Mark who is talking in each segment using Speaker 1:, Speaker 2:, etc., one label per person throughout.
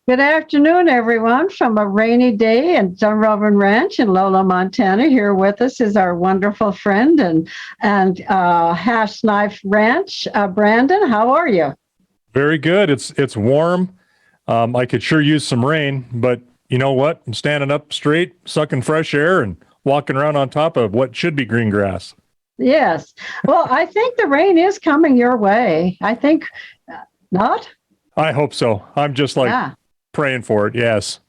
Speaker 1: Good afternoon, everyone, from a rainy day in Untitled Ranch in Lola, Montana. Here with us is our wonderful friend and Hashknife Ranch, Brandon. How are you?
Speaker 2: Very good. It's warm. I could sure use some rain, but you know what? I'm standing up straight, sucking fresh air, and walking around on top of what should be green grass.
Speaker 1: Yes. Well, I think the rain is coming your way. I think not.
Speaker 2: I hope so. I'm just like
Speaker 1: Yeah.
Speaker 2: praying for it. Yes.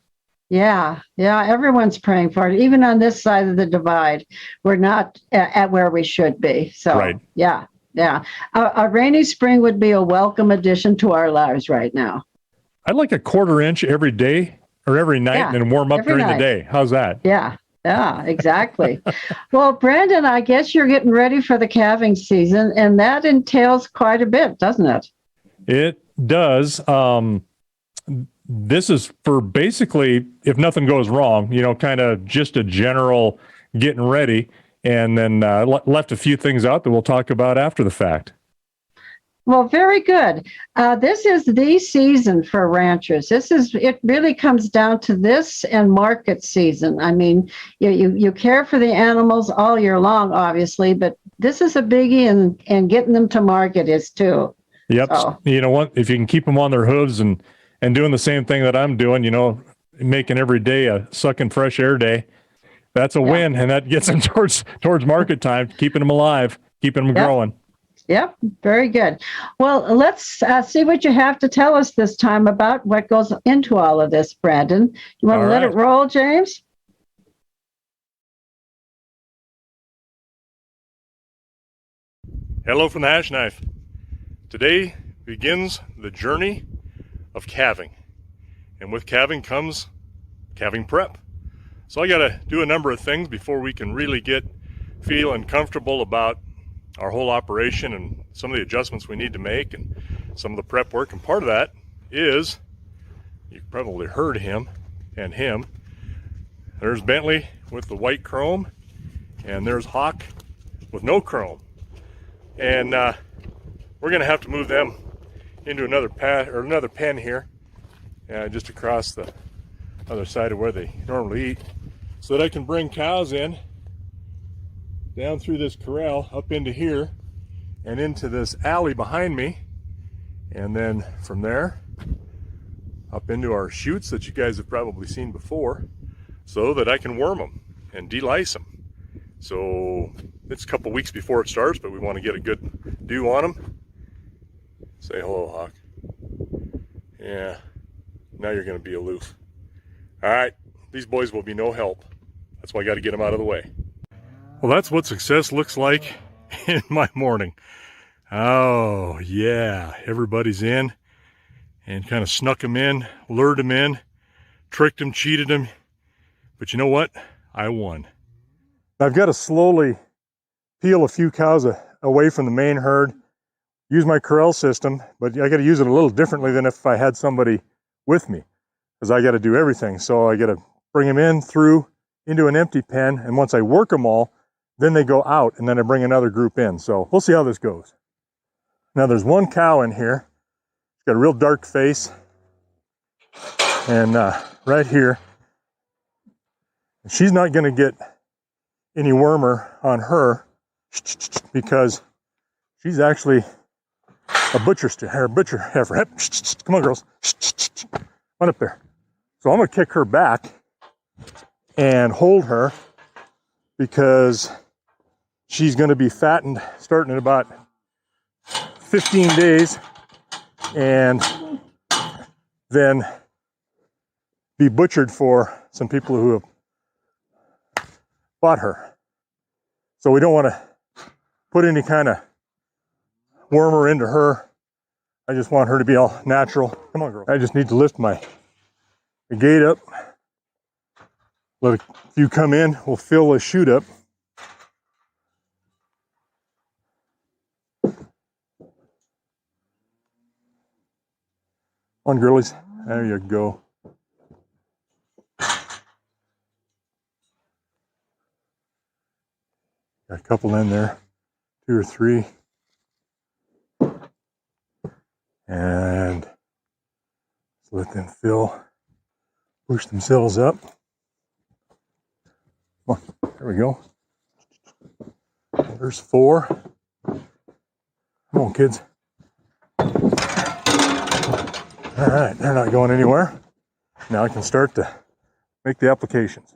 Speaker 1: Yeah, yeah, everyone's praying for it. Even on this side of the divide, we're not at where we should be.
Speaker 2: Right.
Speaker 1: So, yeah, yeah. A rainy spring would be a welcome addition to our lives right now.
Speaker 2: I'd like a quarter inch every day or every night and
Speaker 1: Yeah,
Speaker 2: then warm up
Speaker 1: every
Speaker 2: during the
Speaker 1: night.
Speaker 2: day. How's that?
Speaker 1: Yeah, yeah, exactly. Well, Brandon, I guess you're getting ready for the calving season, and that entails quite a bit, doesn't it?
Speaker 2: It does. This is for basically, if nothing goes wrong, kind of just a general getting ready, and then left a few things out that we'll talk about after the fact.
Speaker 1: Well, very good. This is the season for ranchers. It really comes down to this and market season. I mean, you care for the animals all year long, obviously, but this is a biggie, and getting them to market is too.
Speaker 2: Yep.
Speaker 1: So,
Speaker 2: You know what? If you can keep them on their hooves and doing the same thing that I'm doing, making every day a sucking fresh air day, that's a win, and that gets them towards market time, keeping them alive, keeping them growing.
Speaker 1: Yep, very good. Well, let's see what you have to tell us this time about what goes into all of this, Brandon. You want to let it roll, James?
Speaker 2: Hello from the Hashknife. Today begins the journey of calving. And with calving comes calving prep. So I got to do a number of things before we can really get feeling comfortable about our whole operation and some of the adjustments we need to make and some of the prep work. And part of that is, you probably heard him and him. There's Bentley with the white chrome, and there's Hawk with no chrome. And we're going to have to move them into another pen here, just across the other side of where they normally eat, so that I can bring cows in down through this corral up into here and into this alley behind me, and then from there up into our chutes that you guys have probably seen before, so that I can worm them and de-lice them. So it's a couple weeks before it starts, but we want to get a good dew on them. Say hello, Hawk. Yeah, now you're going to be aloof. All right, these boys will be no help. That's why I got to get them out of the way. Well, that's what success looks like in my morning. Oh, yeah, everybody's in and kind of snuck them in, lured them in, tricked them, cheated them. But you know what? I won. I've got to slowly peel a few cows away from the main herd, use my corral system, but I got to use it a little differently than if I had somebody with me, because I got to do everything. So I got to bring them in through into an empty pen, and once I work them all, then they go out, and then I bring another group in. So we'll see how this goes. Now there's one cow in here. She's got a real dark face, and right here, she's not going to get any wormer on her because she's actually a butcher heifer. Come on, girls. Come up there. So I'm going to kick her back and hold her, because she's going to be fattened starting in about 15 days and then be butchered for some people who have bought her. So we don't want to put any kind of wormer into her. I just want her to be all natural. Come on, girl. I just need to lift the gate up. Let a few come in. We'll fill the chute up. On, girlies. There you go. Got a couple in there, 2 or 3. And let them push themselves up. Come on, there we go. There's 4. Come on, kids. All right, they're not going anywhere. Now I can start to make the applications.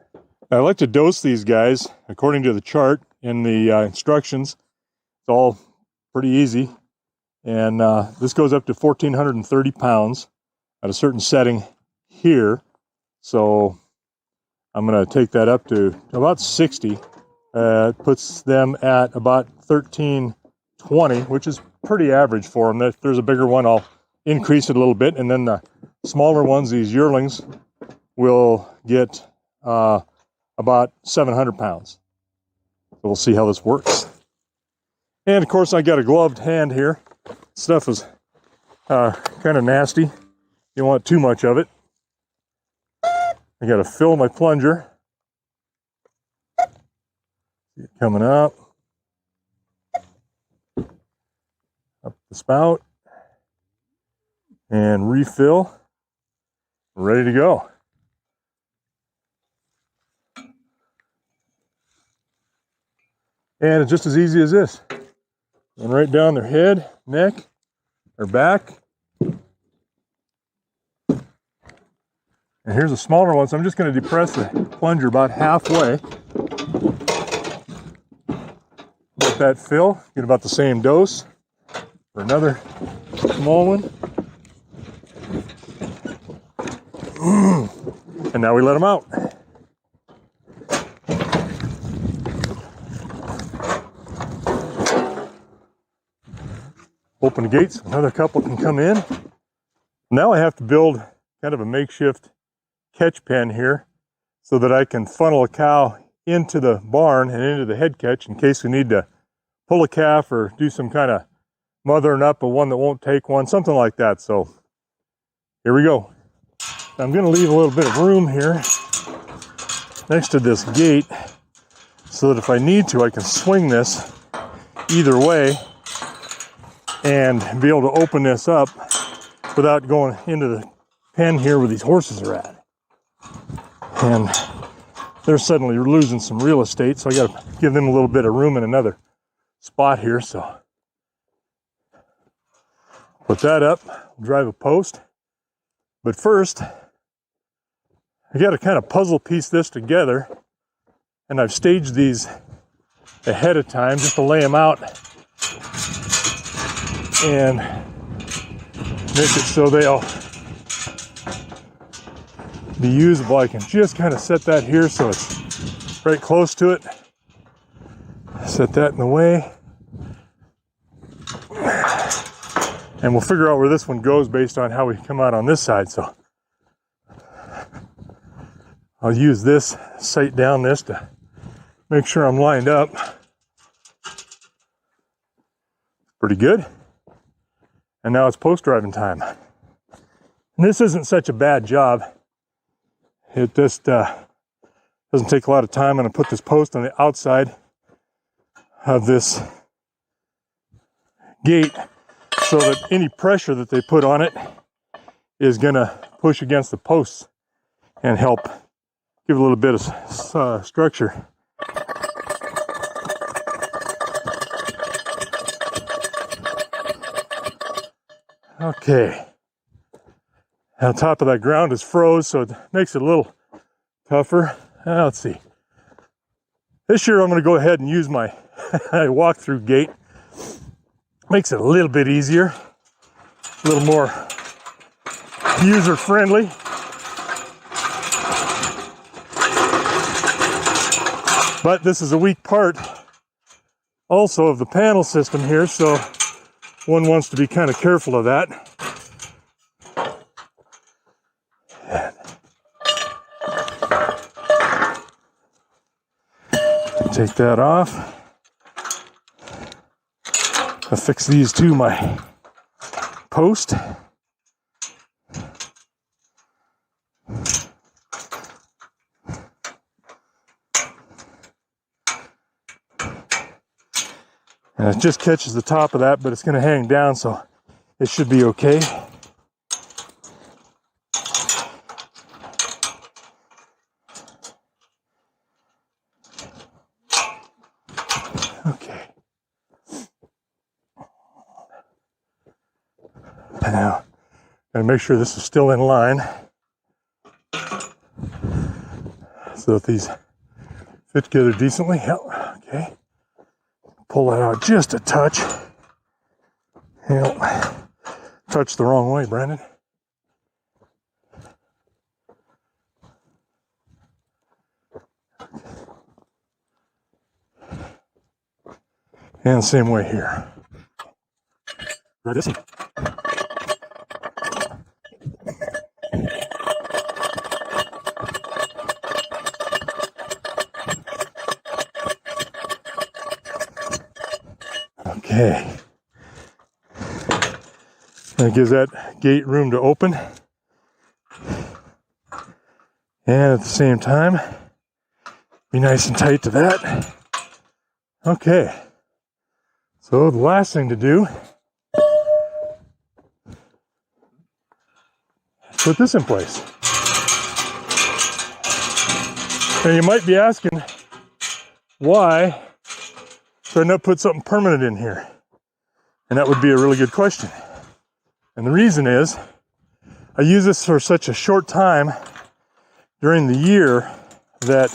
Speaker 2: I like to dose these guys according to the chart in the instructions. It's all pretty easy. And this goes up to 1,430 pounds at a certain setting here. So I'm going to take that up to about 60. It puts them at about 1,320, which is pretty average for them. If there's a bigger one, I'll increase it a little bit. And then the smaller ones, these yearlings, will get about 700 pounds. So we'll see how this works. And of course, I got a gloved hand here. Stuff is kind of nasty. You don't want too much of it. I got to fill my plunger. See it coming up. Up the spout. And refill. Ready to go. And it's just as easy as this. And right down their head, neck, their back. And here's a smaller one, so I'm just going to depress the plunger about halfway. Let that fill, get about the same dose for another small one. And now we let them out. Open the gates, another couple can come in. Now I have to build kind of a makeshift catch pen here so that I can funnel a cow into the barn and into the head catch in case we need to pull a calf or do some kind of mothering up of one that won't take one, something like that. So here we go. I'm going to leave a little bit of room here next to this gate so that if I need to, I can swing this either way and be able to open this up without going into the pen here where these horses are at. And they're suddenly losing some real estate, so I got to give them a little bit of room in another spot here. So put that up, drive a post. But first, I got to kind of puzzle piece this together, and I've staged these ahead of time just to lay them out and make it so they'll be usable. I can just kind of set that here so it's right close to it. Set that in the way. And we'll figure out where this one goes based on how we come out on this side. So I'll use this, sight down this to make sure I'm lined up. Pretty good. And now it's post driving time. And this isn't such a bad job. It just doesn't take a lot of time. I'm going to put this post on the outside of this gate so that any pressure that they put on it is going to push against the posts and help give a little bit of structure. Okay. Now, top of that ground is froze, so it makes it a little tougher. Let's see. This year I'm going to go ahead and use my walk-through gate. Makes it a little bit easier, a little more user-friendly. But this is a weak part also of the panel system here, so one wants to be kind of careful of that. Take that off. Affix these to my post. And it just catches the top of that, but it's going to hang down, so it should be okay. And make sure this is still in line so that these fit together decently. Yep. Okay. Pull that out just a touch. Yep. Touch the wrong way, Brandon. And same way here. Try this one. Okay. That gives that gate room to open. And at the same time, be nice and tight to that. Okay. So the last thing to do is put this in place. And you might be asking, why should I not put something permanent in here? And that would be a really good question. And the reason is, I use this for such a short time during the year that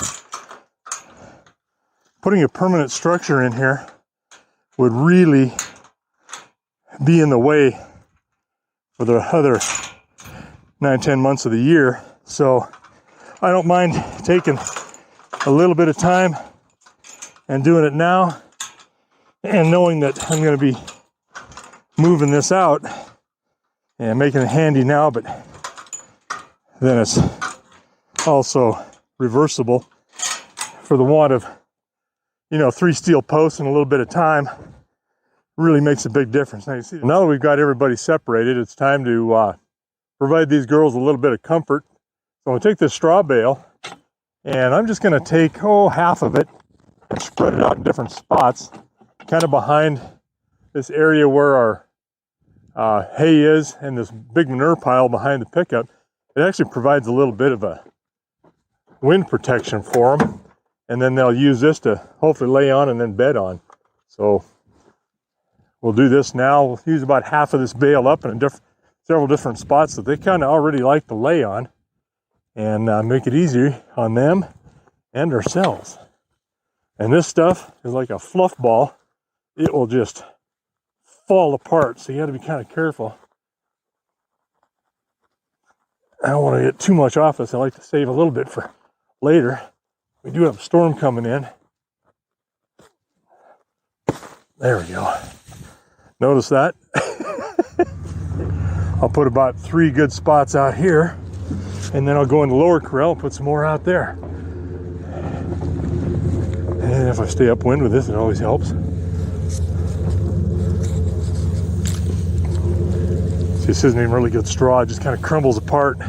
Speaker 2: putting a permanent structure in here would really be in the way for the other 9-10 months of the year. So I don't mind taking a little bit of time and doing it now, and knowing that I'm going to be moving this out and making it handy now, but then it's also reversible for the want of, 3 steel posts and a little bit of time. Really makes a big difference. Now you see, now that we've got everybody separated, it's time to provide these girls a little bit of comfort. So I'm going to take this straw bale, and I'm just going to take, half of it and spread it out in different spots, kind of behind this area where our hay is, and this big manure pile behind the pickup. It actually provides a little bit of a wind protection for them, and then they'll use this to hopefully lay on and then bed on. So we'll do this now. We'll use about half of this bale up in several different spots that they kind of already like to lay on, and make it easier on them and ourselves. And this stuff is like a fluff ball. It will just fall apart, so you got to be kind of careful. I don't want to get too much off this. I like to save a little bit for later. We do have a storm coming in. There we go. Notice that? I'll put about 3 good spots out here, and then I'll go in the lower corral and put some more out there. And if I stay upwind with this, it always helps. See, this isn't even really good straw. It just kind of crumbles apart.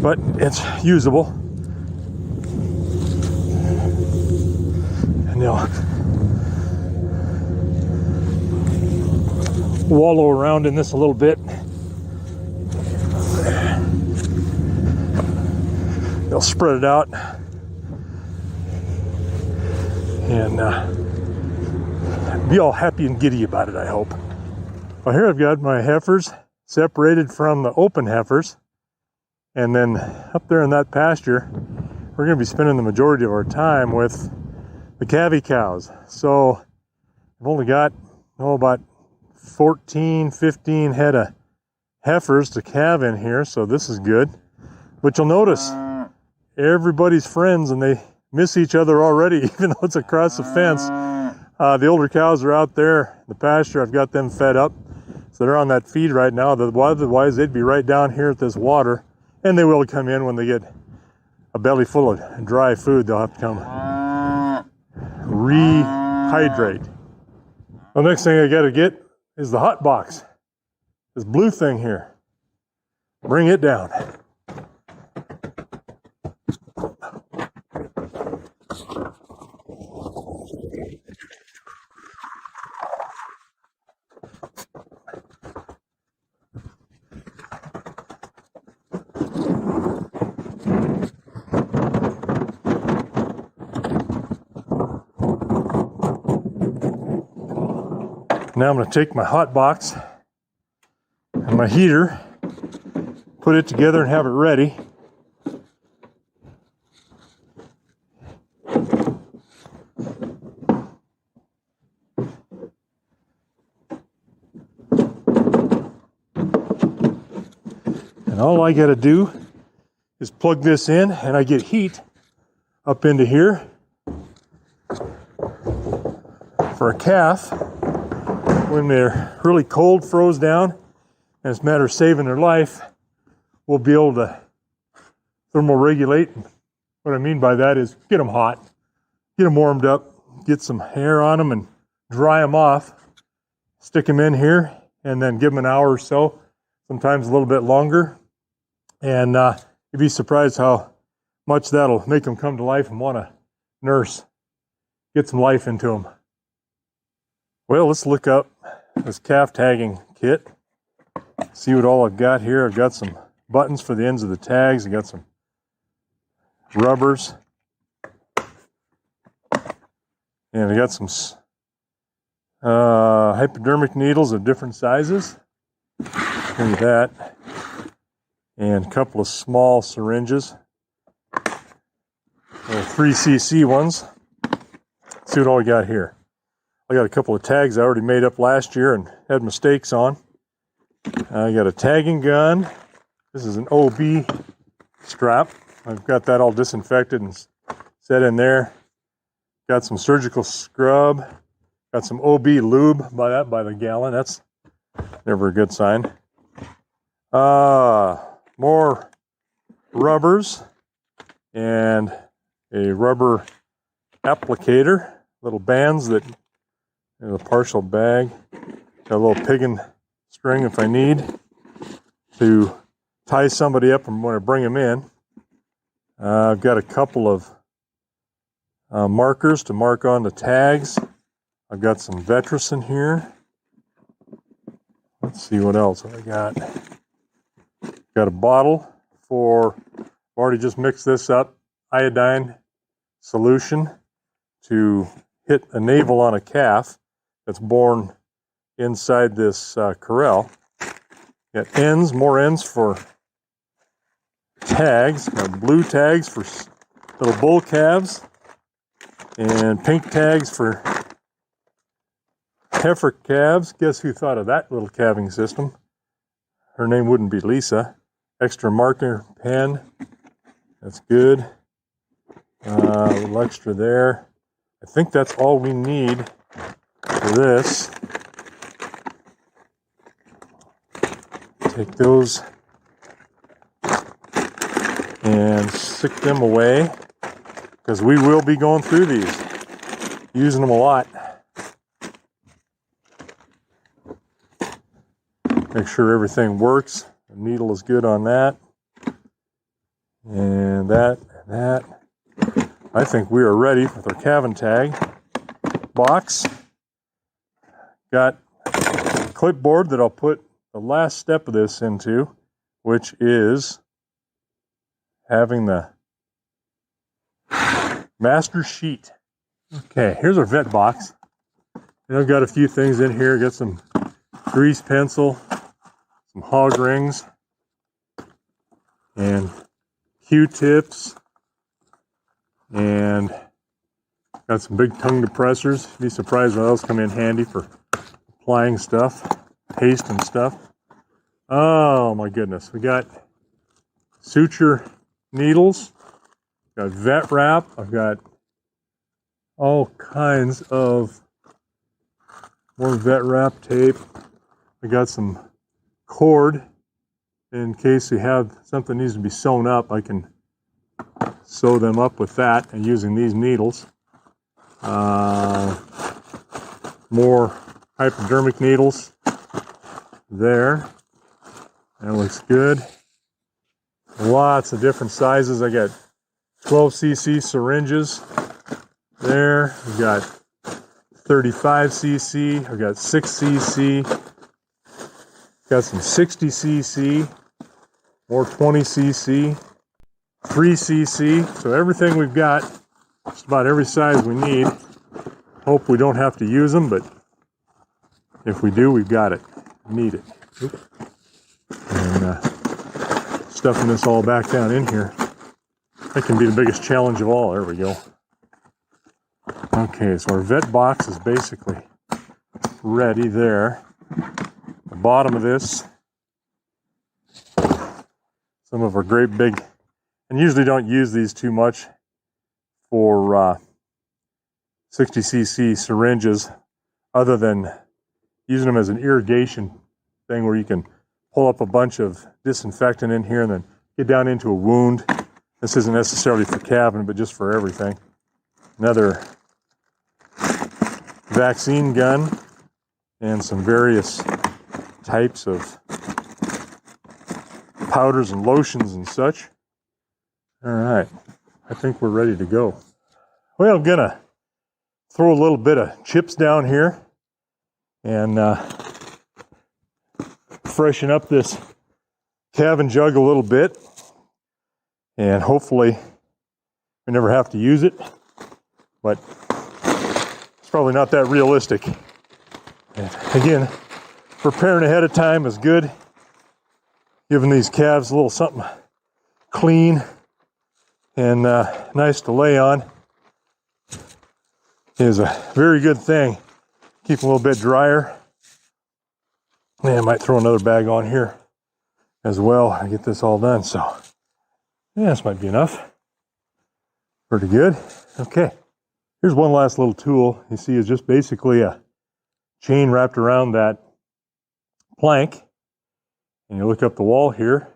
Speaker 2: But it's usable. And they'll wallow around in this a little bit. They'll spread it out. And be all happy and giddy about it, I hope. Well, here I've got my heifers separated from the open heifers. And then up there in that pasture, we're going to be spending the majority of our time with the calvy cows. So I've only got, about 14, 15 head of heifers to calve in here. So this is good. But you'll notice everybody's friends and they miss each other already, even though it's across the fence. The older cows are out there in the pasture. I've got them fed up. So they're on that feed right now. Otherwise, they'd be right down here at this water. And they will come in when they get a belly full of dry food. They'll have to come rehydrate. The next thing I got to get is the hot box. This blue thing here. Bring it down. Now I'm going to take my hot box my heater, put it together and have it ready. And all I got to do is plug this in and I get heat up into here for a calf when they're really cold, froze down, and it's a matter of saving their life. We'll be able to thermoregulate. What I mean by that is get them hot, get them warmed up, get some hair on them and dry them off, stick them in here, and then give them an hour or so, sometimes a little bit longer. And you'd be surprised how much that'll make them come to life and want to nurse, get some life into them. Well, let's look up this calf tagging kit, see what all I've got here. I've got some buttons for the ends of the tags. I got some rubbers, and I got some hypodermic needles of different sizes. Look at that. And a couple of small syringes, 3cc ones. Let's see what all we got here. I got a couple of tags I already made up last year and had mistakes on. I got a tagging gun. This is an OB strap. I've got that all disinfected and set in there. Got some surgical scrub. Got some OB lube, by the gallon. That's never a good sign. More rubbers and a rubber applicator, little bands that in a partial bag. Got a little piggin string if I need to tie somebody up and when I bring them in. I've got a couple of markers to mark on the tags. I've got some Vetricin here. Let's see what else I got. Got a bottle for, I've already just mixed this up, iodine solution to hit a navel on a calf that's born inside this corral. Got ends, more ends for tags. Got blue tags for little bull calves and pink tags for heifer calves. Guess who thought of that little calving system? Her name wouldn't be Lisa. Extra marker pen. That's good. A little extra there. I think that's all we need for this. Take those and stick them away because we will be going through these, using them a lot. Make sure everything works. The needle is good on that. And that. I think we are ready with our calving tag box. Got a clipboard that I'll put the last step of this into, which is having the master sheet. Okay, here's our vet box. And I've got a few things in here. Got some grease pencil, some hog rings, and Q-tips, and got some big tongue depressors. Be surprised when those come in handy for applying stuff, paste and stuff. Oh my goodness, we got suture needles, got vet wrap, I've got all kinds of more vet wrap tape. I got some cord in case we have something needs to be sewn up. I can sew them up with that and using these needles. More hypodermic needles there. That looks good. Lots of different sizes. I got 12cc syringes there. We got 35cc. I got 6cc. Got some 60cc. More 20cc. 3cc. So everything we've got, just about every size we need. Hope we don't have to use them, but if we do, we've got it. Need it. Oops. stuffing this all back down in here. That can be the biggest challenge of all. There we go. Okay, so our vet box is basically ready there. The bottom of this, some of our great big, and usually don't use these too much for 60cc syringes, other than using them as an irrigation thing where you can pull up a bunch of disinfectant in here and then get down into a wound. This isn't necessarily for calving, but just for everything. Another vaccine gun and some various types of powders and lotions and such. All right, I think we're ready to go. Well, I'm gonna throw a little bit of chips down here and freshen up this calving jug a little bit, and hopefully we never have to use it, but it's probably not that realistic. And again, preparing ahead of time is good, giving these calves a little something clean and nice to lay on is a very good thing. Keep them a little bit drier. And I might throw another bag on here as well and get this all done. So, yeah, this might be enough. Pretty good. Okay, here's one last little tool. You see, it's just basically a chain wrapped around that plank. And you look up the wall here.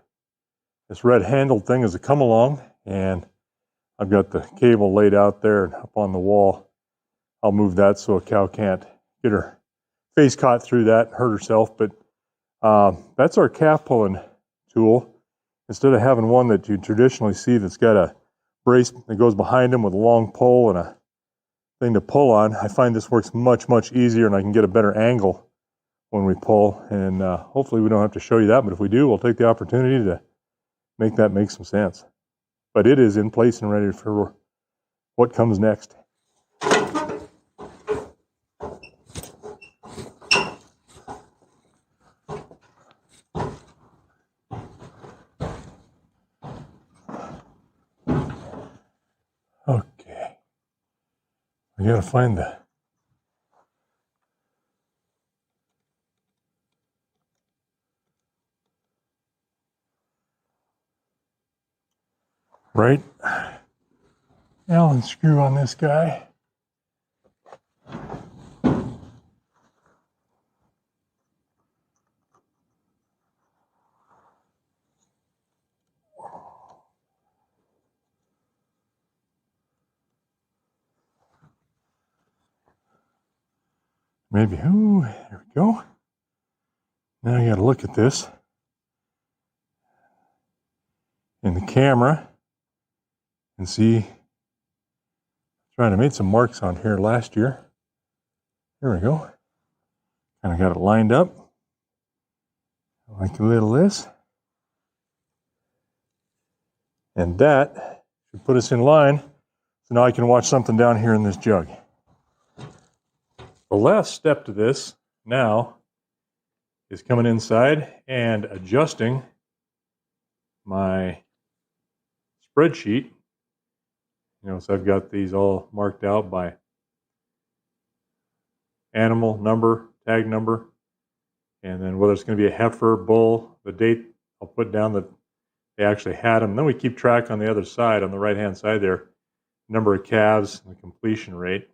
Speaker 2: This red handled thing is a come along, and I've got the cable laid out there and up on the wall. I'll move that so a cow can't get her face caught through that and hurt herself. But that's our calf pulling tool. Instead of having one that you traditionally see that's got a brace that goes behind them with a long pole and a thing to pull on, I find this works much, much easier, and I can get a better angle when we pull. And hopefully we don't have to show you that, but if we do, we'll take the opportunity to make that make some sense. But it is in place and ready for what comes next. Okay, I gotta find the right Allen screw on this guy. Maybe, ooh, there we go. Now you gotta look at this in the camera and see. Trying to make some marks on here last year. There we go. Kind of got it lined up. Like a little this. And that should put us in line. So now I can watch something down here in this jug. The last step to this now is coming inside and adjusting my spreadsheet. You know, so I've got these all marked out by animal number, tag number, and then whether it's going to be a heifer, bull, the date I'll put down that they actually had them. And then we keep track on the other side, on the right-hand side there, number of calves, and the completion rate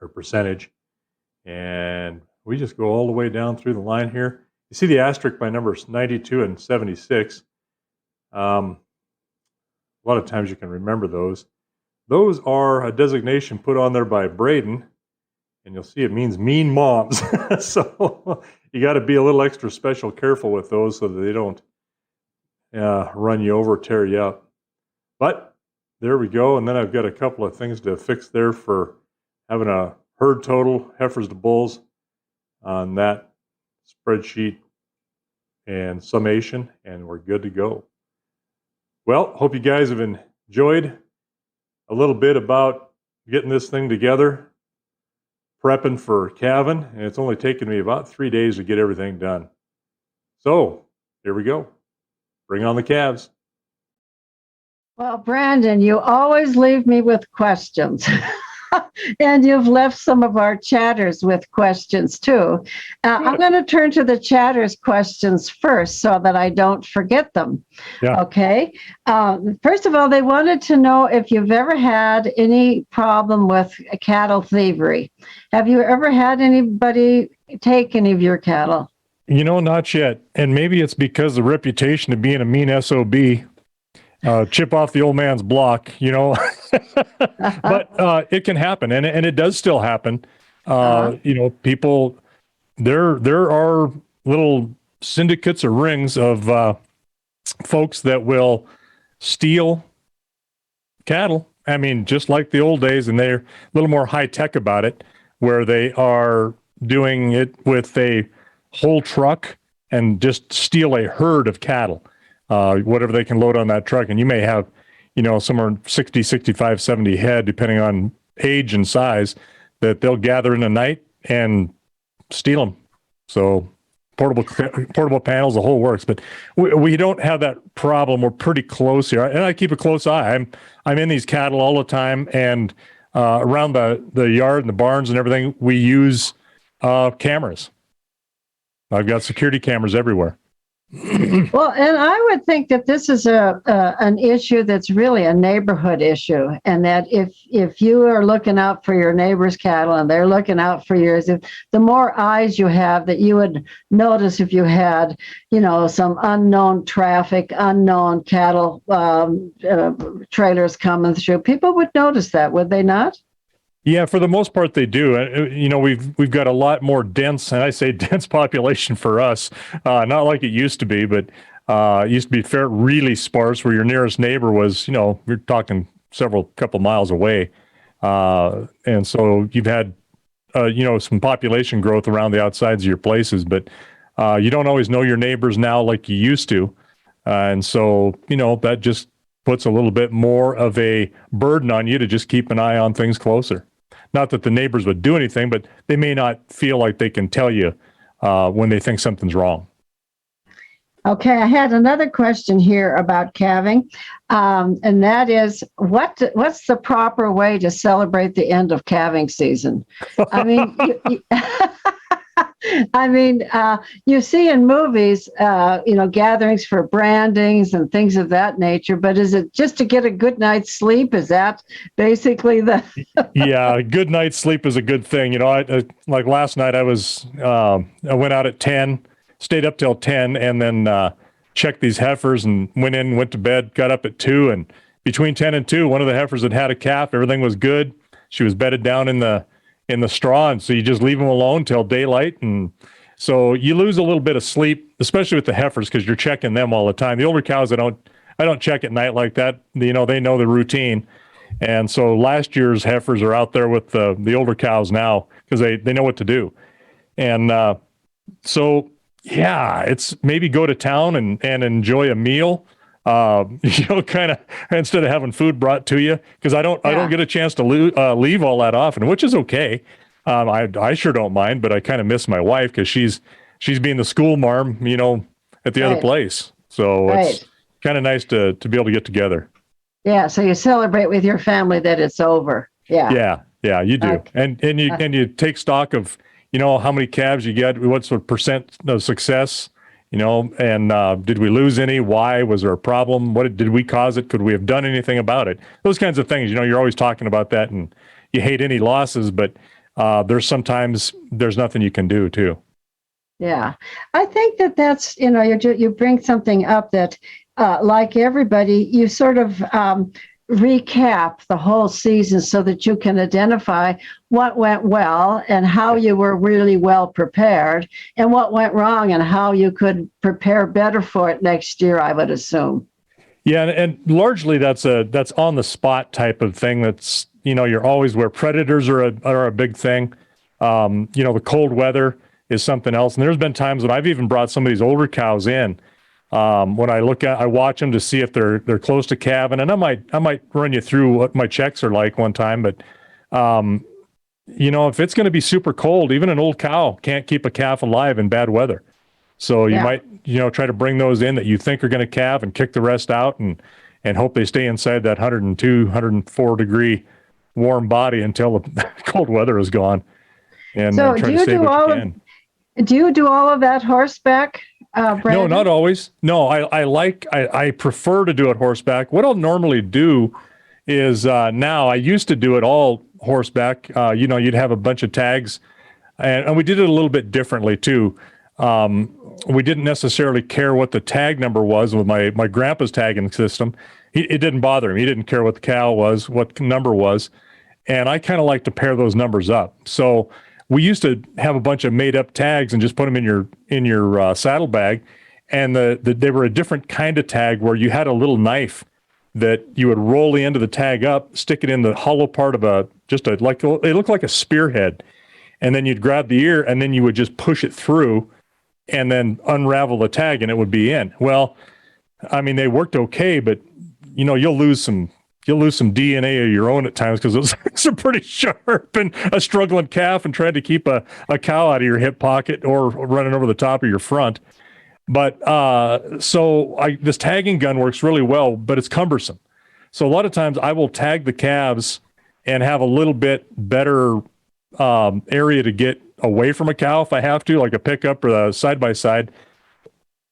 Speaker 2: or percentage. And we just go all the way down through the line here. You see the asterisk by numbers 92 and 76. A lot of times you can remember those. Those are a designation put on there by Braden, and you'll see it means mean moms. So you got to be a little extra special careful with those so that they don't run you over, tear you up. But there we go. And then I've got a couple of things to fix there for having a herd total, heifers to bulls, on that spreadsheet and summation, and we're good to go. Well, hope you guys have enjoyed a little bit about getting this thing together, prepping for calving, and it's only taken me about 3 days to get everything done. So, here we go. Bring on the calves.
Speaker 1: Well, Brandon, you always leave me with questions. And you've left some of our chatters with questions too. I'm going to turn to the chatters questions first so that I don't forget them.
Speaker 2: Yeah.
Speaker 1: Okay. First of all, they wanted to know if you've ever had any problem with cattle thievery. Have you ever had anybody take any of your cattle?
Speaker 2: Not yet. And maybe it's because the reputation of being a mean SOB. Chip off the old man's block, but it can happen, and it does still happen. People, there are little syndicates or rings of folks that will steal cattle. I mean, just like the old days, and they're a little more high tech about it, where they are doing it with a whole truck and just steal a herd of cattle. Whatever they can load on that truck. And you may have, somewhere 60, 65, 70 head, depending on age and size, that they'll gather in the night and steal them. So portable panels, the whole works. But we don't have that problem. We're pretty close here. And I keep a close eye. I'm in these cattle all the time. And around the yard and the barns and everything, we use cameras. I've got security cameras everywhere.
Speaker 1: Well, and I would think that this is an issue that's really a neighborhood issue, and that if you are looking out for your neighbor's cattle and they're looking out for yours, the more eyes you have, that you would notice if you had, some unknown traffic, unknown cattle trailers coming through. People would notice that, would they not?
Speaker 2: Yeah, for the most part, they do. We've got a lot more dense, and I say dense population for us, not like it used to be, but it used to be really sparse, where your nearest neighbor was, you're talking couple miles away. And so you've had, some population growth around the outsides of your places, but you don't always know your neighbors now like you used to. And so, that just puts a little bit more of a burden on you to just keep an eye on things closer. Not that the neighbors would do anything, but they may not feel like they can tell you when they think something's wrong.
Speaker 1: Okay, I had another question here about calving, and that is, what's the proper way to celebrate the end of calving season? I mean, you see in movies, gatherings for brandings and things of that nature, but is it just to get a good night's sleep? Is that basically the...
Speaker 2: Yeah, good night's sleep is a good thing. Like last night, I went out at 10, stayed up till 10, and then checked these heifers and went to bed, got up at 2, and between 10 and 2, one of the heifers had a calf. Everything was good. She was bedded down in the straw, and so you just leave them alone till daylight, and so you lose a little bit of sleep, especially with the heifers, because you're checking them all the time. The older cows, I don't check at night like that. They know the routine, and so last year's heifers are out there with the older cows now because they know what to do, and so yeah, it's maybe go to town and enjoy a meal. Kind of instead of having food brought to you, because I don't get a chance to leave all that often, which is okay. I sure don't mind, but I kind of miss my wife because she's being the school marm, at the other place. So it's kind of nice to be able to get together.
Speaker 1: Yeah. So you celebrate with your family that it's over. Yeah.
Speaker 2: Yeah, you do. Okay. And you take stock of, how many calves you get, what's the percent of success, and did we lose any? Why? Was there a problem? Did we cause it? Could we have done anything about it? Those kinds of things. You're always talking about that, and you hate any losses, but there's nothing you can do too.
Speaker 1: Yeah, I think that's you bring something up that, like everybody, you sort of recap the whole season so that you can identify what went well and how you were really well prepared, and what went wrong and how you could prepare better for it next year, I would assume.
Speaker 2: Yeah, and largely that's on the spot type of thing. That's, you're always where predators are a big thing. The cold weather is something else. And there's been times when I've even brought some of these older cows in. When I watch them to see if they're close to calving, and I might run you through what my checks are like one time. But if it's going to be super cold, even an old cow can't keep a calf alive in bad weather. So you
Speaker 1: Yeah.
Speaker 2: might, try to bring those in that you think are going to calve and kick the rest out and hope they stay inside that 102, 104 degree warm body until the cold weather is gone, and
Speaker 1: So
Speaker 2: try to save what you can.
Speaker 1: do you do all of that horseback,
Speaker 2: No,
Speaker 1: Brandon?
Speaker 2: not always. No, I prefer to do it horseback. What I'll normally do is now I used to do it all horseback. You'd have a bunch of tags, and we did it a little bit differently too. We didn't necessarily care what the tag number was with my grandpa's tagging system. It didn't bother him. He didn't care what the cow was, what number was, and I kind of like to pair those numbers up. So we used to have a bunch of made up tags and just put them in your saddlebag, and they were a different kind of tag where you had a little knife that you would roll the end of the tag up, stick it in the hollow part of it looked like a spearhead, and then you'd grab the ear and then you would just push it through and then unravel the tag and it would be in. Well, I mean, they worked okay, but you'll lose some DNA of your own at times because those things are pretty sharp, and a struggling calf and trying to keep a cow out of your hip pocket or running over the top of your front. But this tagging gun works really well, but it's cumbersome. So a lot of times I will tag the calves and have a little bit better area to get away from a cow if I have to, like a pickup or a side by side.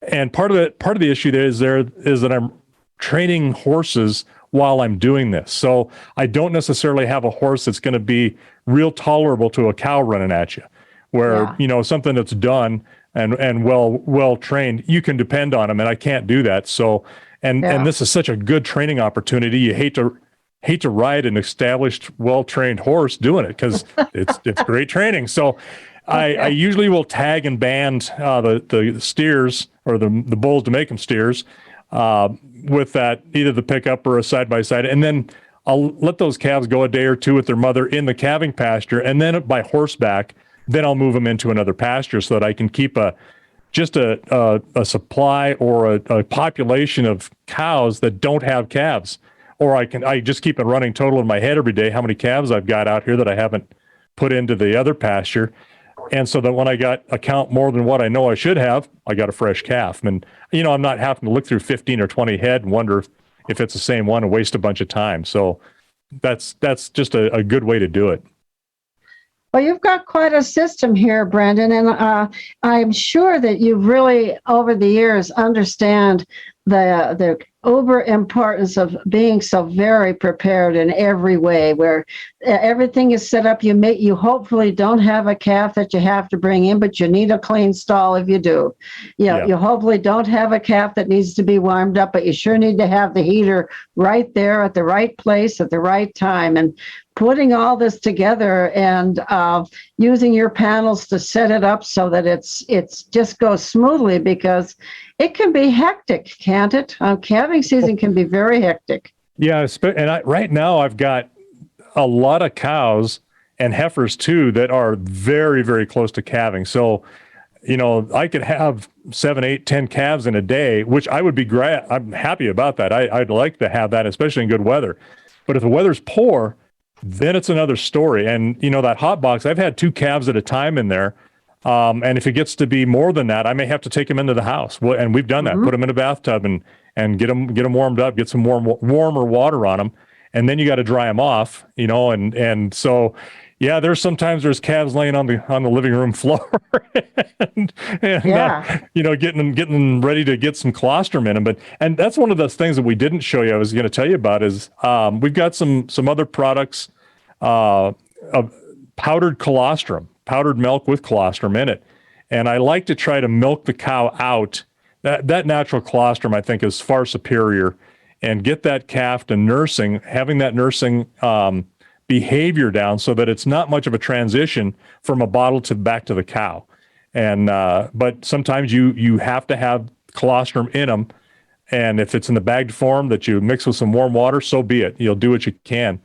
Speaker 2: And part of the issue is that I'm training horses while I'm doing this. So I don't necessarily have a horse that's going to be real tolerable to a cow running at you, where, something that's done and well trained, you can depend on them, and I can't do that. So, and this is such a good training opportunity. You hate to ride an established, well-trained horse doing it because it's great training. So I usually will tag and band the steers or the bulls to make them steers with that, either the pickup or a side-by-side. And then I'll let those calves go a day or two with their mother in the calving pasture. And then by horseback, then I'll move them into another pasture so that I can keep a supply or a population of cows that don't have calves. Or I just keep a running total in my head every day, how many calves I've got out here that I haven't put into the other pasture. And so that when I got a count more than what I know I should have, I got a fresh calf. And, I'm not having to look through 15 or 20 head and wonder if it's the same one and waste a bunch of time. So that's just a good way to do it.
Speaker 1: Well, you've got quite a system here, Brandon, and I'm sure that you really, over the years, understand the uber importance of being so very prepared in every way, where everything is set up. You hopefully don't have a calf that you have to bring in, but you need a clean stall if you do. You hopefully don't have a calf that needs to be warmed up, but you sure need to have the heater right there at the right place at the right time. And putting all this together and using your panels to set it up so that it's just goes smoothly, because it can be hectic, can't it? Calving season can be very hectic.
Speaker 2: Yeah, and right now I've got a lot of cows and heifers too that are very, very close to calving. So, I could have 7, 8, 10 calves in a day, which I would be great. I'm happy about that. I'd like to have that, especially in good weather. But if the weather's poor, then it's another story. And, that hot box, I've had 2 calves at a time in there. And if it gets to be more than that, I may have to take them into the house. And we've done that, put them in a bathtub and get them warmed up, get some warmer water on them. And then you got to dry them off, and so, yeah, there's calves laying on the living room floor and getting them ready to get some colostrum in them. And that's one of those things that we didn't show you. I was going to tell you about is we've got some other products of powdered colostrum, powdered milk with colostrum in it. And I like to try to milk the cow out. That natural colostrum, I think, is far superior, and get that calf to having that nursing behavior down so that it's not much of a transition from a bottle to back to the cow. And but sometimes you have to have colostrum in them, and if it's in the bagged form that you mix with some warm water, so be it. You'll do what you can.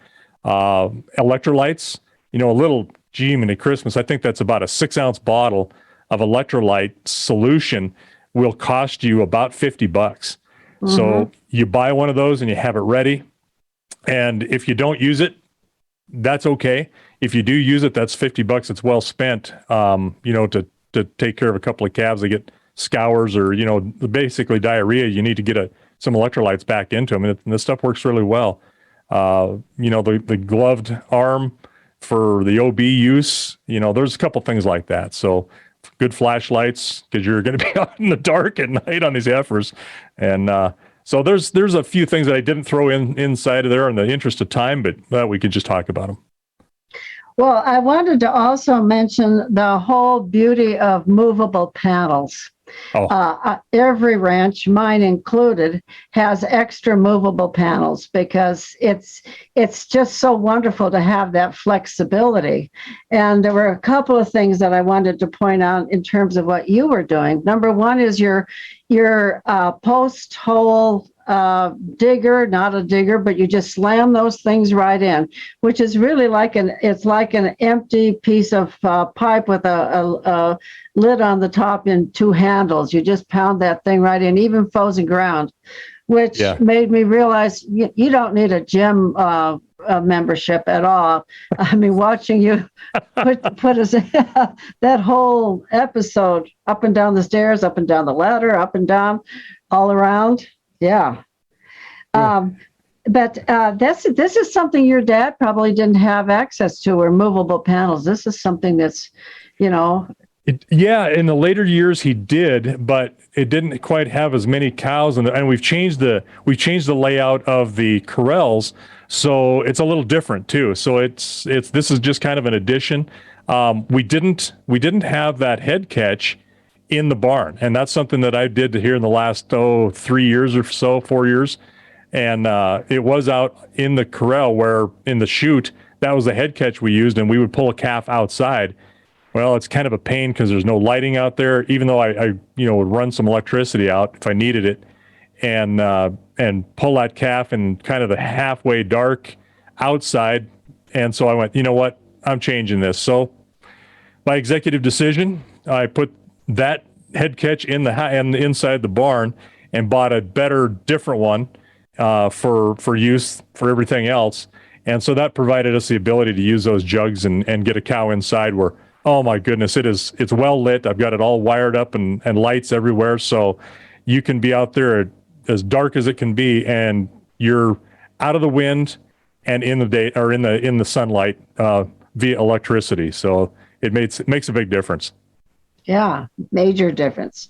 Speaker 2: Electrolytes, a little, gee, many Christmas, I think that's about a 6-ounce bottle of electrolyte solution will cost you about $50. So you buy one of those and you have it ready. And if you don't use it, that's okay. If you do use it, that's $50. It's well spent, to take care of a couple of calves. They get scours or, basically diarrhea, you need to get some electrolytes back into them. And this stuff works really well. The gloved arm for the OB use, there's a couple things like that. So good flashlights, because you're going to be out in the dark at night on these heifers. And so there's a few things that I didn't throw inside of there in the interest of time, but we could just talk about them.
Speaker 1: Well, I wanted to also mention the whole beauty of movable panels. Every ranch, mine included, has extra movable panels because it's just so wonderful to have that flexibility. And there were a couple of things that I wanted to point out in terms of what you were doing. Number one is your post hole digger, not a digger, but you just slam those things right in, which is really like an empty piece of pipe with a lid on the top and two handles. You just pound that thing right in, even frozen ground, which made me realize you don't need a gym membership at all. I mean, watching you put us that whole episode up and down the stairs, up and down the ladder, up and down, all around. Yeah. But this is something your dad probably didn't have access to, or movable panels. This is something that's, in
Speaker 2: the later years he did, but it didn't quite have as many cows, and we've changed the layout of the corrals, so it's a little different too. So this is just kind of an addition. We didn't have that head catch in the barn, and that's something that I did here in the last 3 years or so, 4 years, and it was out in the corral where in the chute that was the head catch we used, and we would pull a calf outside. Well, it's kind of a pain because there's no lighting out there, even though I would run some electricity out if I needed it, and pull that calf in kind of the halfway dark outside. And so I went, you know what, I'm changing this. So by executive decision, I put that head catch inside the barn and bought a better, different one for use for everything else. And so that provided us the ability to use those jugs and get a cow inside where, oh my goodness, it's well lit. I've got it all wired up and lights everywhere. So you can be out there as dark as it can be, and you're out of the wind and in the day or in the sunlight via electricity. So it makes a big difference.
Speaker 1: Yeah, major difference.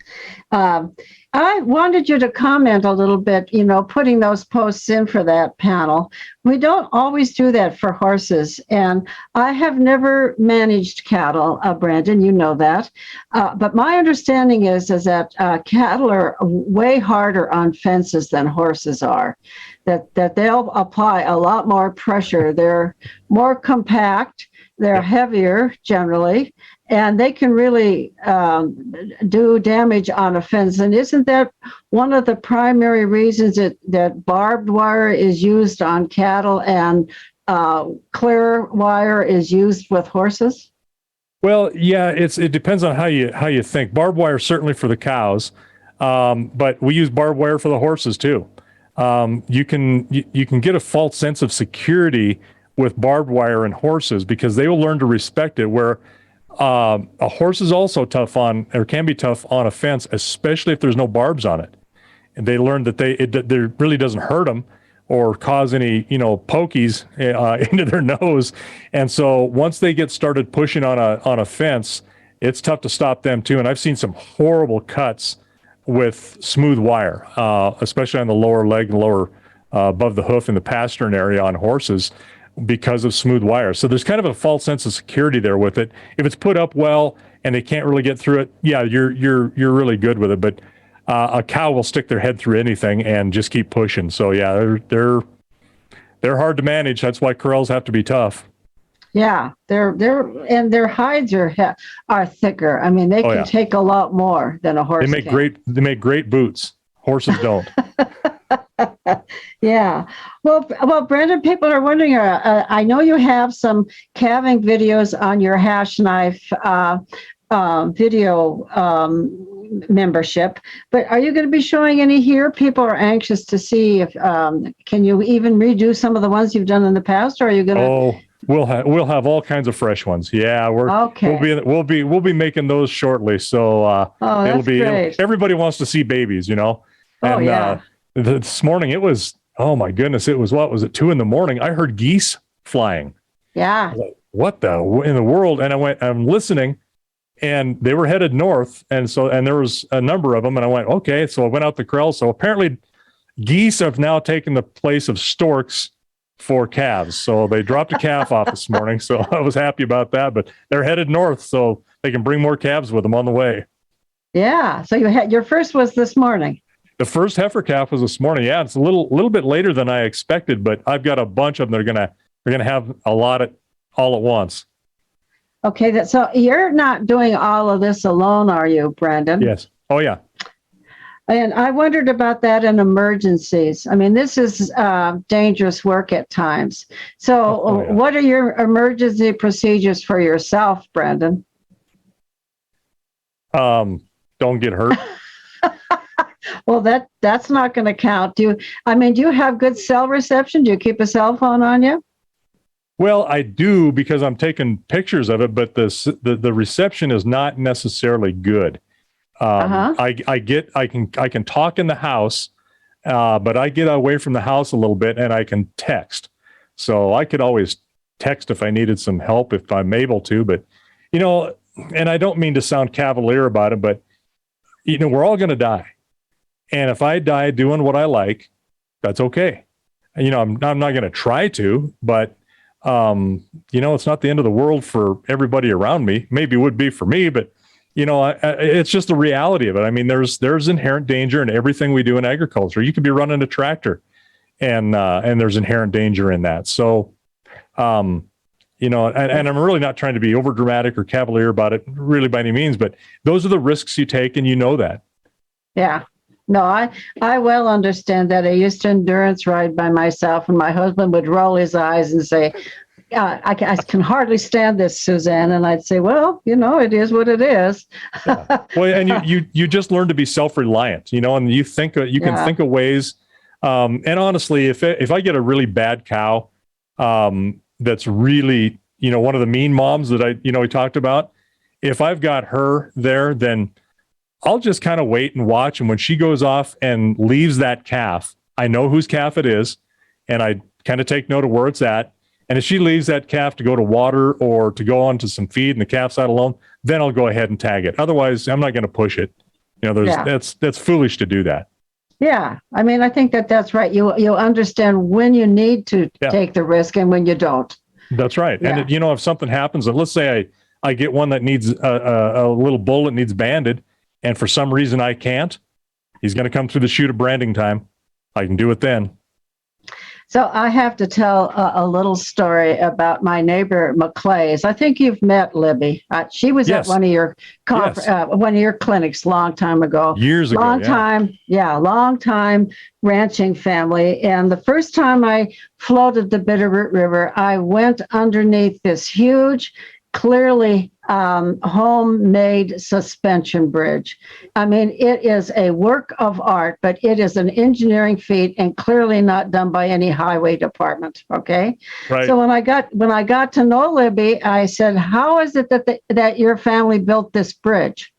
Speaker 1: I wanted you to comment a little bit, putting those posts in for that panel. We don't always do that for horses. And I have never managed cattle, Brandon, you know that. But my understanding is that cattle are way harder on fences than horses are, that they'll apply a lot more pressure. They're more compact, they're heavier generally, and they can really do damage on a fence. And isn't that one of the primary reasons that barbed wire is used on cattle and clear wire is used with horses?
Speaker 2: Well, yeah, it depends on how you think. Barbed wire certainly for the cows, but we use barbed wire for the horses too. You can get a false sense of security with barbed wire and horses because they will learn to respect it, where a horse is also tough on, or can be tough on a fence, especially if there's no barbs on it. And they learn that it really doesn't hurt them or cause any, pokies into their nose. And so once they get started pushing on a fence, it's tough to stop them too. And I've seen some horrible cuts with smooth wire, especially on the lower leg and lower above the hoof in the pastern area on horses, because of smooth wire. So there's kind of a false sense of security there with it. If it's put up well and they can't really get through it, yeah, you're really good with it. But a cow will stick their head through anything and just keep pushing. So yeah, they're hard to manage. That's why corrals have to be tough.
Speaker 1: Yeah, and their hides are thicker. I mean, they can take a lot more than a horse.
Speaker 2: They make great boots. Horses don't.
Speaker 1: Yeah. Well, Brandon, people are wondering, I know you have some calving videos on your Hashknife video membership, but are you going to be showing any here? People are anxious to see if, can you even redo some of the ones you've done in the past, or are you going to
Speaker 2: we'll have all kinds of fresh ones. Yeah,
Speaker 1: Okay.
Speaker 2: we'll be making those shortly. So
Speaker 1: Oh, that's great.
Speaker 2: everybody wants to see babies,
Speaker 1: Oh,
Speaker 2: And
Speaker 1: yeah.
Speaker 2: this morning it was, oh my goodness, it was, what was it, 2 a.m? I heard geese flying. I
Speaker 1: Yeah.
Speaker 2: was like, what in the world? And I'm listening, and they were headed north, and there was a number of them, and I went, okay. So I went out the corral. So apparently geese have now taken the place of storks for calves. So they dropped a calf off this morning. So I was happy about that, but they're headed north so they can bring more calves with them on the way.
Speaker 1: Yeah. So your first was this morning.
Speaker 2: The first heifer calf was this morning. Yeah, it's a little bit later than I expected, but I've got a bunch of them. They're gonna have a lot all at once.
Speaker 1: Okay. So you're not doing all of this alone, are you, Brandon?
Speaker 2: Yes. Oh yeah.
Speaker 1: And I wondered about that in emergencies. I mean, this is dangerous work at times. So,
Speaker 2: Yeah.
Speaker 1: what are your emergency procedures for yourself, Brandon?
Speaker 2: Don't get hurt.
Speaker 1: Well, that's not going to count. Do you have good cell reception? Do you keep a cell phone on you?
Speaker 2: Well, I do, because I'm taking pictures of it, but the reception is not necessarily good. I can talk in the house, but I get away from the house a little bit, and I can text. So I could always text if I needed some help, if I'm able to. But and I don't mean to sound cavalier about it, but we're all going to die, and if I die doing what I like, that's okay. I'm not going to try to, but it's not the end of the world for everybody around me. Maybe it would be for me, but it's just the reality of it. I mean, there's inherent danger in everything we do in agriculture. You could be running a tractor, and there's inherent danger in that. So, and I'm really not trying to be over dramatic or cavalier about it, really, by any means. But those are the risks you take, and that.
Speaker 1: Yeah. No, I well understand that. I used to endurance ride by myself, and my husband would roll his eyes and say, I can hardly stand this, Suzanne. And I'd say, well, it is what it is.
Speaker 2: Yeah. Well, and you just learn to be self-reliant, and you can think of ways. And honestly, if I get a really bad cow, that's really, one of the mean moms that we talked about, if I've got her there, then I'll just kind of wait and watch. And when she goes off and leaves that calf, I know whose calf it is, and I kind of take note of where it's at. And if she leaves that calf to go to water or to go on to some feed and the calf's out alone, then I'll go ahead and tag it. Otherwise, I'm not going to push it. That's foolish to do that.
Speaker 1: Yeah. I mean, I think that's right. You understand when you need to take the risk and when you don't.
Speaker 2: That's right. Yeah. And if something happens, and let's say I get one that needs a little bull that needs banded, and for some reason I can't, he's going to come through the chute of branding time. I can do it then.
Speaker 1: So I have to tell a little story about my neighbor McClay's. I think you've met Libby. She was at one of your one of your clinics long time ago.
Speaker 2: Years ago.
Speaker 1: Long time ranching family. And the first time I floated the Bitterroot River, I went underneath this huge, clearly homemade suspension bridge. I mean, it is a work of art, but it is an engineering feat and clearly not done by any highway department. Okay.
Speaker 2: Right.
Speaker 1: So when I got to know Libby, I said, "How is it that your family built this bridge?"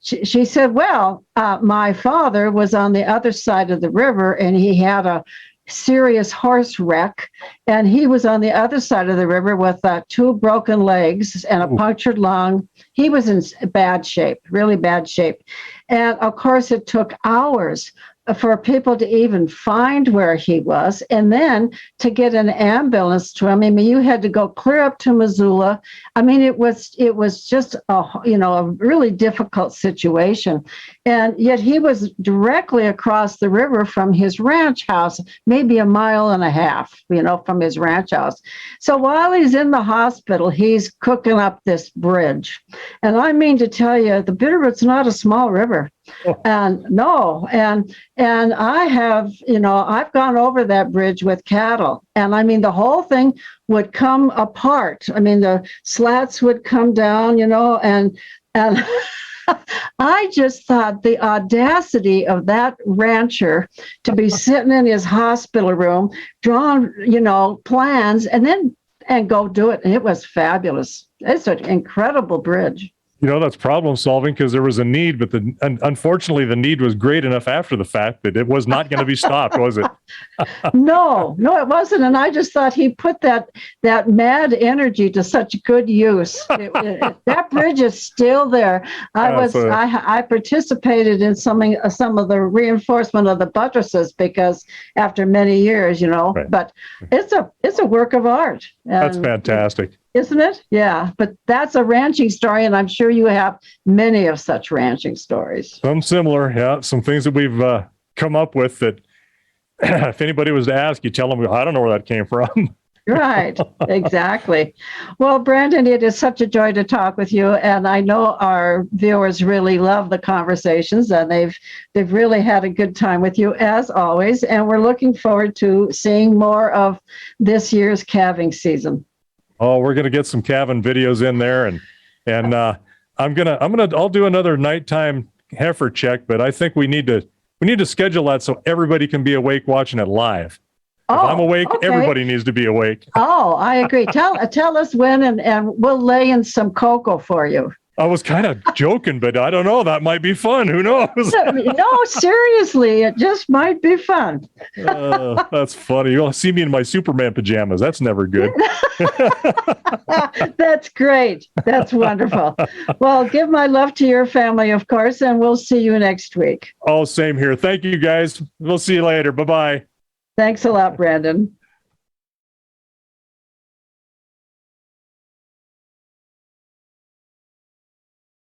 Speaker 1: She said, "Well, my father was on the other side of the river, and he had a serious horse wreck, and he was on the other side of the river with 2 broken legs and a punctured lung. He was in bad shape, really bad shape. And of course, it took hours for people to even find where he was, and then to get an ambulance to him. I mean, you had to go clear up to Missoula. I mean, it was just a really difficult situation, and yet he was directly across the river from his ranch house, maybe 1.5 miles, from his ranch house. So while he's in the hospital, he's cooking up this bridge, and I mean to tell you, the Bitterroot's not a small river. And I have, I've gone over that bridge with cattle, and I mean, the whole thing would come apart. I mean, the slats would come down, and I just thought the audacity of that rancher to be sitting in his hospital room, drawing, plans, and then and go do it. And it was fabulous. It's an incredible bridge.
Speaker 2: That's problem solving because there was a need, but unfortunately the need was great enough after the fact that it was not going to be stopped, was it?
Speaker 1: No, it wasn't. And I just thought he put that mad energy to such good use. That bridge is still there. I participated in some of the reinforcement of the buttresses because after many years, right. But it's a work of art.
Speaker 2: That's fantastic.
Speaker 1: Isn't it? Yeah. But that's a ranching story, and I'm sure you have many of such ranching stories.
Speaker 2: Some similar, yeah. Some things that we've come up with that if anybody was to ask, you tell them, I don't know where that came from.
Speaker 1: Right. Exactly. Well, Brandon, it is such a joy to talk with you, and I know our viewers really love the conversations, and they've really had a good time with you as always, and we're looking forward to seeing more of this year's calving season.
Speaker 2: Oh, we're gonna get some calving videos in there, and I'll do another nighttime heifer check, but I think we need to schedule that so everybody can be awake watching it live. If I'm awake, okay. Everybody needs to be awake.
Speaker 1: Oh, I agree. Tell us when, and we'll lay in some cocoa for you.
Speaker 2: I was kind of joking, but I don't know. That might be fun. Who knows?
Speaker 1: No, seriously, it just might be fun.
Speaker 2: That's funny. You'll see me in my Superman pajamas. That's never good.
Speaker 1: That's great. That's wonderful. Well, give my love to your family, of course, and we'll see you next week.
Speaker 2: Oh, same here. Thank you, guys. We'll see you later. Bye-bye.
Speaker 1: Thanks a lot, Brandon.